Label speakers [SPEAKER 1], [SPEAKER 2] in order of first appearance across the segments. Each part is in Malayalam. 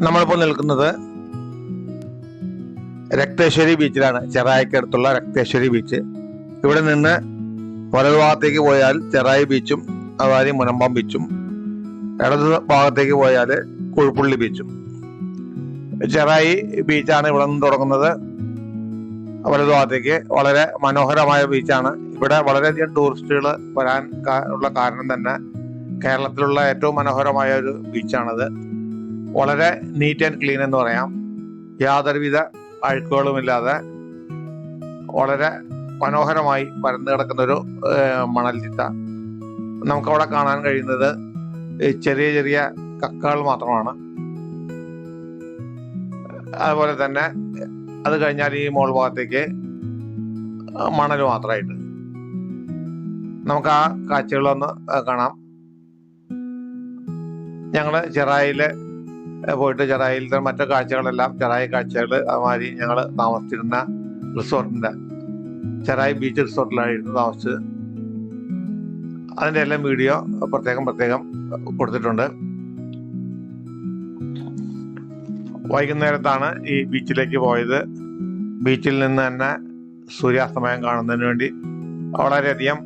[SPEAKER 1] നമ്മളിപ്പോൾ നിൽക്കുന്നത് രക്തേശ്വരി ബീച്ചിലാണ്. ചെറായിക്കടുത്തുള്ള രക്തേശ്വരി ബീച്ച്. ഇവിടെ നിന്ന് വലതു ഭാഗത്തേക്ക് പോയാൽ ചെറായി ബീച്ചും അതുപോലെ മുനമ്പം ബീച്ചും, ഇടത് ഭാഗത്തേക്ക് പോയാൽ കുഴുപ്പുള്ളി ബീച്ചും. ചെറായി ബീച്ചാണ് ഇവിടെ നിന്ന് തുടങ്ങുന്നത്. വലതു ഭാഗത്തേക്ക് വളരെ മനോഹരമായ ബീച്ചാണ്. ഇവിടെ വളരെയധികം ടൂറിസ്റ്റുകൾ വരാൻ ഉള്ള കാരണം തന്നെ കേരളത്തിലുള്ള ഏറ്റവും മനോഹരമായ ഒരു ബീച്ചാണത്. വളരെ നീറ്റ് ആൻഡ് ക്ലീൻ എന്ന് പറയാം. യാതൊരുവിധ അഴുക്കുകളുമില്ലാതെ വളരെ മനോഹരമായി പരന്നു കിടക്കുന്ന ഒരു മണൽത്തിട്ട. നമുക്കവിടെ കാണാൻ കഴിയുന്നത് ചെറിയ ചെറിയ കക്കകൾ മാത്രമാണ്. അതുപോലെ തന്നെ അത് കഴിഞ്ഞാൽ ഈ മോൾ ഭാഗത്തേക്ക് മണൽ മാത്രമായിട്ട്. നമുക്ക് ആ കാഴ്ചകളൊന്ന് കാണാം. ഞങ്ങള് ചെറായില് പോയിട്ട് ചെറായിലത്തെ മറ്റു കാഴ്ചകളെല്ലാം, ചെറായി കാഴ്ചകൾ, അതുമാതിരി ഞങ്ങൾ താമസിച്ചിരുന്ന റിസോർട്ടിന്റെ ചെറായി ബീച്ച് റിസോർട്ടിലായിരുന്നു താമസിച്ചത്. അതിന്റെ എല്ലാം വീഡിയോ പ്രത്യേകം കൊടുത്തിട്ടുണ്ട്. വൈകുന്നേരത്താണ് ഈ ബീച്ചിലേക്ക് പോയത്. ബീച്ചിൽ നിന്ന് തന്നെ സൂര്യാസ്തമയം കാണുന്നതിന് വേണ്ടി വളരെയധികം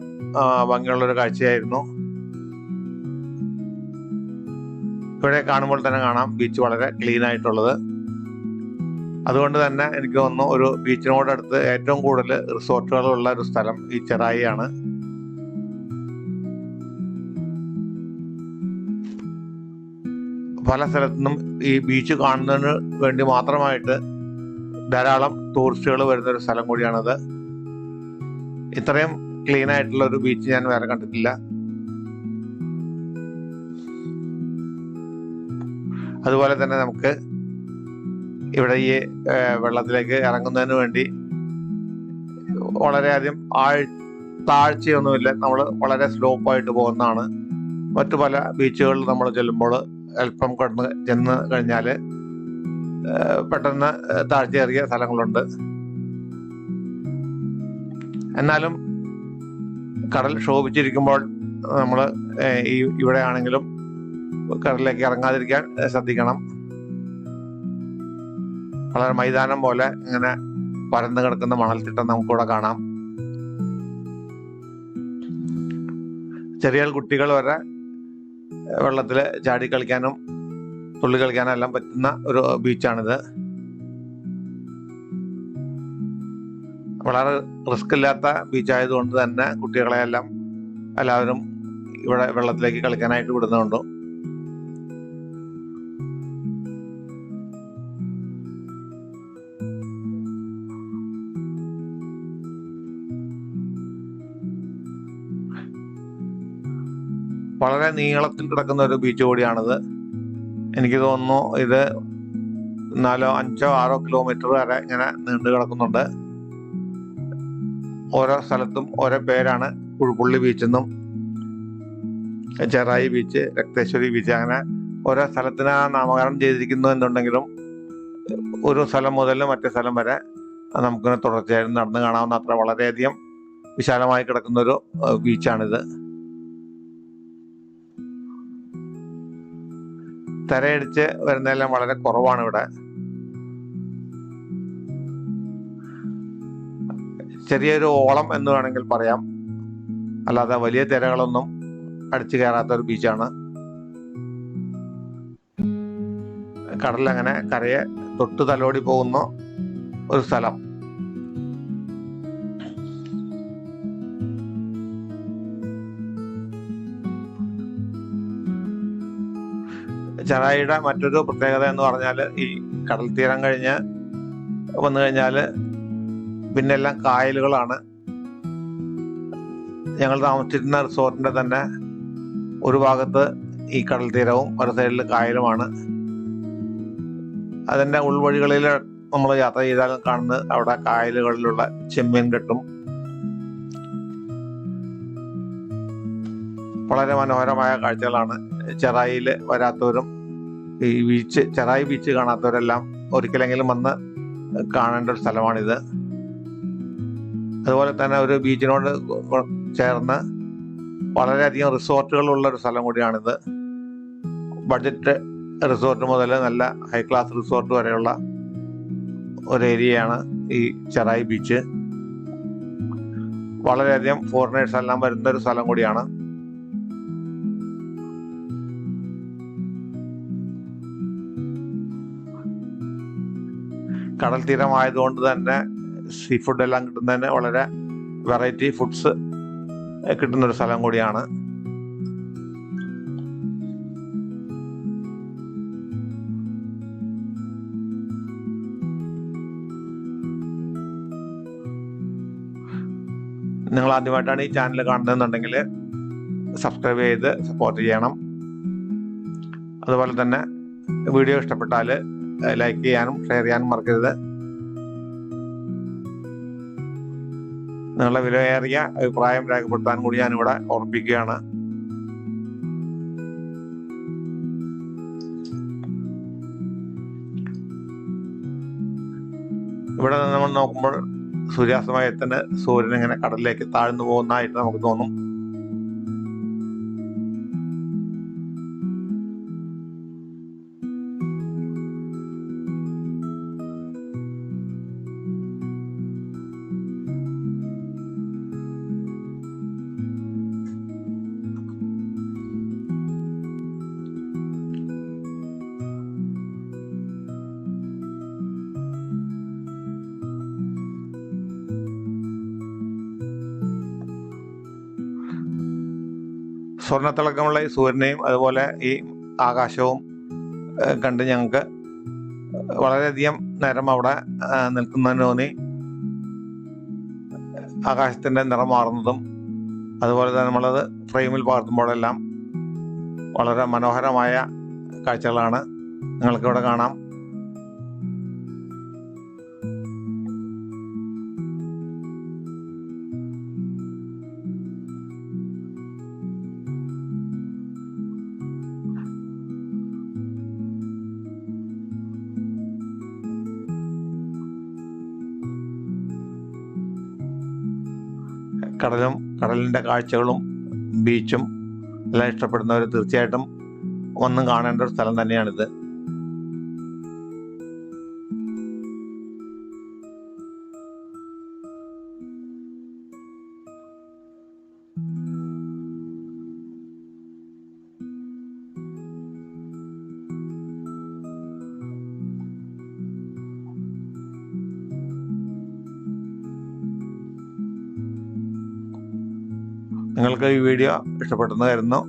[SPEAKER 1] ഭംഗിയുള്ളൊരു കാഴ്ചയായിരുന്നു. ഇവിടെ കാണുമ്പോൾ തന്നെ കാണാം ബീച്ച് വളരെ ക്ലീൻ ആയിട്ടുള്ളത്. അതുകൊണ്ട് തന്നെ എനിക്ക് തോന്നുന്നു ഒരു ബീച്ചിനോടടുത്ത് ഏറ്റവും കൂടുതൽ റിസോർട്ടുകളുള്ള ഒരു സ്ഥലം ഈ ചെറായി ആണ്. പല സ്ഥലത്തുനിന്നും ഈ ബീച്ച് കാണുന്നതിന് വേണ്ടി മാത്രമായിട്ട് ധാരാളം ടൂറിസ്റ്റുകൾ വരുന്ന ഒരു സ്ഥലം കൂടിയാണത്. ഇത്രയും ക്ലീൻ ആയിട്ടുള്ള ഒരു ബീച്ച് ഞാൻ വേറെ കണ്ടിട്ടില്ല. അതുപോലെ തന്നെ നമുക്ക് ഇവിടെ ഈ വെള്ളത്തിലേക്ക് ഇറങ്ങുന്നതിന് വേണ്ടി വളരെയധികം താഴ്ചയൊന്നുമില്ല. നമ്മൾ വളരെ സ്ലോപ്പായിട്ട് പോകുന്നതാണ്. മറ്റു പല ബീച്ചുകളിൽ നമ്മൾ ചെല്ലുമ്പോൾ അല്പം ചെന്ന് കഴിഞ്ഞാൽ പെട്ടെന്ന് താഴ്ചയേറിയ സ്ഥലങ്ങളുണ്ട്. എന്നാലും കടൽ ക്ഷോഭിച്ചിരിക്കുമ്പോൾ നമ്മൾ ഇവിടെ ആണെങ്കിലും കടലിലേക്ക് ഇറങ്ങാതിരിക്കാൻ ശ്രദ്ധിക്കണം. വളരെ മൈതാനം പോലെ ഇങ്ങനെ പരന്നു കിടക്കുന്ന മണൽത്തിട്ടം നമുക്കിവിടെ കാണാം. ചെറിയ കുട്ടികൾ വരെ വെള്ളത്തിൽ ചാടി കളിക്കാനും തുള്ളി കളിക്കാനും എല്ലാം പറ്റുന്ന ഒരു ബീച്ചാണിത്. വളരെ റിസ്ക് ഇല്ലാത്ത ബീച്ചായതുകൊണ്ട് തന്നെ കുട്ടികളെയെല്ലാം എല്ലാവരും ഇവിടെ വെള്ളത്തിലേക്ക് കളിക്കാനായിട്ട് വിടുന്നുണ്ട്. വളരെ നീളത്തിൽ കിടക്കുന്ന ഒരു ബീച്ച് കൂടിയാണിത്. എനിക്ക് തോന്നുന്നു ഇത് 4, 5, 6 കിലോമീറ്റർ വരെ ഇങ്ങനെ നീണ്ടു കിടക്കുന്നുണ്ട്. ഓരോ സ്ഥലത്തും ഓരോ പേരാണ്. കുഴുപ്പുള്ളി ബീച്ചെന്നും, ചെറായി ബീച്ച്, രക്തേശ്വരി ബീച്ച്, അങ്ങനെ ഓരോ സ്ഥലത്തിന് നാമകരണം ചെയ്തിരിക്കുന്നു എന്നുണ്ടെങ്കിലും ഒരു സ്ഥലം മുതൽ മറ്റേ സ്ഥലം വരെ നമുക്ക് തുടർച്ചയായിട്ട് നടന്നു കാണാവുന്ന അത്ര വളരെയധികം വിശാലമായി കിടക്കുന്നൊരു ബീച്ചാണിത്. തിരയടിച്ച് വരുന്നതെല്ലാം വളരെ കുറവാണ് ഇവിടെ. ചെറിയൊരു ഓളം എന്ന് വേണമെങ്കിൽ പറയാം. അല്ലാതെ വലിയ തിരകളൊന്നും അടിച്ചു കയറാത്ത ഒരു ബീച്ചാണ്. കടലങ്ങനെ കരയെ തൊട്ട് തലോടി പോകുന്ന ഒരു സ്ഥലം. ചെറായിയുടെ മറ്റൊരു പ്രത്യേകത എന്ന് പറഞ്ഞാൽ ഈ കടൽ തീരം കഴിഞ്ഞ് വന്നു കഴിഞ്ഞാൽ പിന്നെ എല്ലാം കായലുകളാണ്. ഞങ്ങൾ താമസിച്ചിരുന്ന റിസോർട്ടിന്റെ തന്നെ ഒരു ഭാഗത്ത് ഈ കടൽ തീരവും ഒരു സൈഡിൽ കായലുമാണ്. അതിന്റെ ഉൾവഴികളിൽ നമ്മൾ യാത്ര ചെയ്താൽ കാണുന്നത് അവിടെ കായലുകളിലുള്ള ചെമ്മീൻ കെട്ടും. വളരെ മനോഹരമായ കാഴ്ചകളാണ്. ചെറായിയിൽ വരാത്തവരും ഈ ചെറായി ബീച്ച് കാണാത്തവരെല്ലാം ഒരിക്കലെങ്കിലും വന്ന് കാണേണ്ട ഒരു സ്ഥലമാണിത്. അതുപോലെ തന്നെ ഒരു ബീച്ചിനോട് ചേർന്ന് വളരെയധികം റിസോർട്ടുകളുള്ള ഒരു സ്ഥലം കൂടിയാണിത്. ബഡ്ജറ്റ് റിസോർട്ട് മുതൽ നല്ല ഹൈ ക്ലാസ് റിസോർട്ട് വരെയുള്ള ഒരു ഏരിയയാണ് ഈ ചെറായി ബീച്ച്. വളരെയധികം ഫോറിനേഴ്സ് എല്ലാം വരുന്ന ഒരു സ്ഥലം കൂടിയാണ്. കടൽ തീരമായതുകൊണ്ട് തന്നെ സീ ഫുഡ് എല്ലാം കിട്ടുന്നതിന് വളരെ വെറൈറ്റി ഫുഡ്സ് കിട്ടുന്നൊരു സ്ഥലം കൂടിയാണ്. നിങ്ങൾ ആദ്യമായിട്ടാണ് ഈ ചാനൽ കാണുന്നതെന്നുണ്ടെങ്കിൽ സബ്സ്ക്രൈബ് ചെയ്ത് സപ്പോർട്ട് ചെയ്യണം. അതുപോലെ തന്നെ വീഡിയോ ഇഷ്ടപ്പെട്ടാൽ ലൈക്ക് ചെയ്യാനും ഷെയർ ചെയ്യാനും മറക്കരുത്. നിങ്ങളുടെ വിലയേറിയ അഭിപ്രായം രേഖപ്പെടുത്താൻ കൂടി ഞാനിവിടെ ഓർമ്മിപ്പിക്കുകയാണ്. ഇവിടെ നിന്ന് നമ്മൾ നോക്കുമ്പോൾ സൂര്യാസ്തമയത്തിന് സൂര്യൻ ഇങ്ങനെ കടലിലേക്ക് താഴ്ന്നു പോകുന്നതായിട്ട് നമുക്ക് തോന്നും. സ്വർണ്ണത്തിളക്കമുള്ള ഈ സൂര്യനെയും അതുപോലെ ഈ ആകാശവും കണ്ട് ഞങ്ങൾക്ക് വളരെയധികം നേരം അവിടെ നിൽക്കുന്നതിന് തോന്നി. ആകാശത്തിൻ്റെ നിറം മാറുന്നതും അതുപോലെ തന്നെ നമ്മളത് ഫ്രെയിമിൽ പകർത്തുമ്പോഴെല്ലാം വളരെ മനോഹരമായ കാഴ്ചകളാണ് നിങ്ങൾക്കിവിടെ കാണാം. കടലും കടലിൻ്റെ കാഴ്ചകളും ബീച്ചും എല്ലാം ഇഷ്ടപ്പെടുന്നവർ തീർച്ചയായിട്ടും ഒന്നും കാണേണ്ട ഒരു സ്ഥലം തന്നെയാണിത്. നിങ്ങൾക്ക് ഈ വീഡിയോ ഇഷ്ടപ്പെട്ടെന്ന് കരുതുന്നു.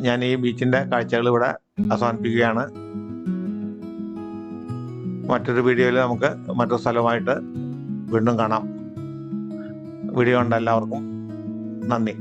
[SPEAKER 1] ഞാൻ ഈ ബീച്ചിൻ്റെ കാഴ്ചകൾ ഇവിടെ അവസാനിപ്പിക്കുകയാണ്. മറ്റൊരു വീഡിയോയിൽ നമുക്ക് മറ്റൊരു സ്ഥലമായിട്ട് വീണ്ടും കാണാം. വീഡിയോ കണ്ട എല്ലാവർക്കും നന്ദി.